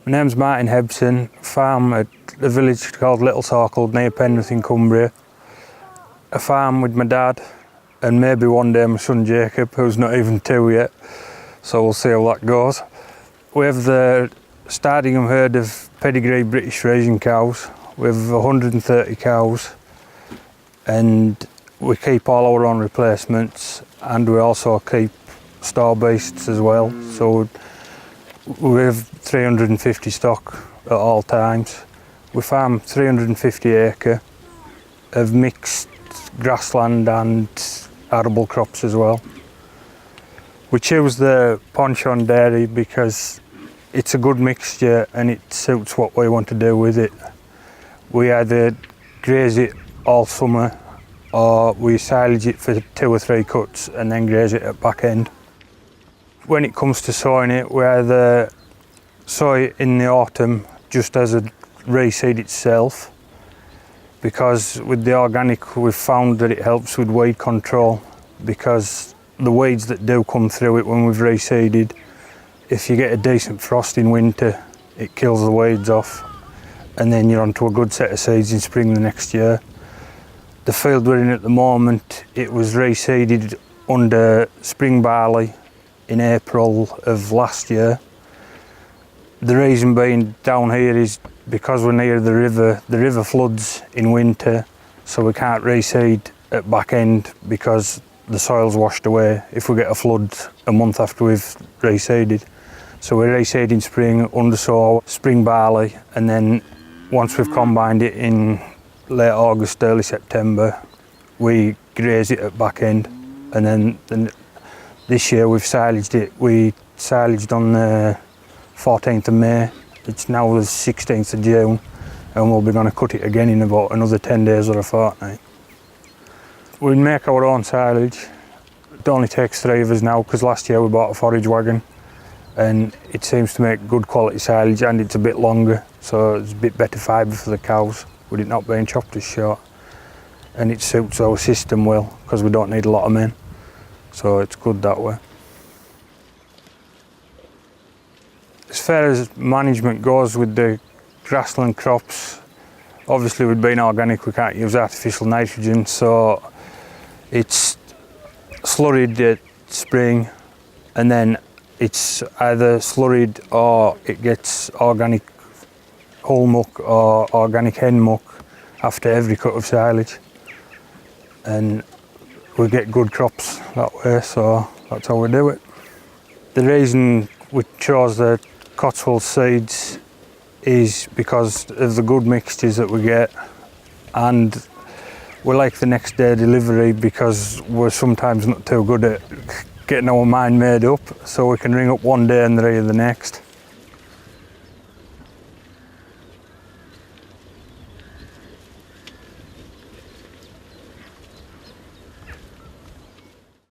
My name's Martyn Hebson, farm at a village called Little Circle near Penrith in Cumbria. A farm with my dad and maybe one day my son Jacob, who's not even 2 yet, so we'll see how that goes. We have the Stardingham herd of pedigree British racing cows. We have 130 cows and we keep all our own replacements, and we also keep store beasts as well. So we have 350 stock at all times. We farm 350 acre of mixed grassland and arable crops as well. We choose the Pochon dairy because it's a good mixture and it suits what we want to do with it. We either graze it all summer or we silage it for 2 or 3 cuts and then graze it at back end. When it comes to sowing it, we either sow it in the autumn just as a reseed itself, because with the organic we've found that it helps with weed control, because the weeds that do come through it when we've reseeded, if you get a decent frost in winter it kills the weeds off and then you're onto a good set of seeds in spring the next year. The field we're in at the moment, it was reseeded under spring barley in April of last year. The reason being down here is because we're near the river floods in winter, so we can't reseed at back end because the soil's washed away if we get a flood a month after we've reseeded. So we reseed in spring, undersow spring barley, and then once we've combined it in late August, early September, we graze it at back end. And then this year we've silaged it. We silaged on the 14th of May. It's now the 16th of June and we'll be going to cut it again in about another 10 days or a fortnight. We make our own silage. It only takes 3 of us now because last year we bought a forage wagon and it seems to make good quality silage and it's a bit longer, so it's a bit better fibre for the cows with it not being chopped as short, and it suits our system well because we don't need a lot of men, so it's good that way. As far as management goes with the grassland crops, obviously with being organic we can't use artificial nitrogen, so it's slurried at spring and then it's either slurried or it gets organic hull muck or organic hen muck after every cut of silage, and we get good crops that way, so that's how we do it. The reason we chose the Cotswold seeds is because of the good mixtures that we get, and we like the next day delivery because we're sometimes not too good at getting our mind made up, so we can ring up one day and the day the next.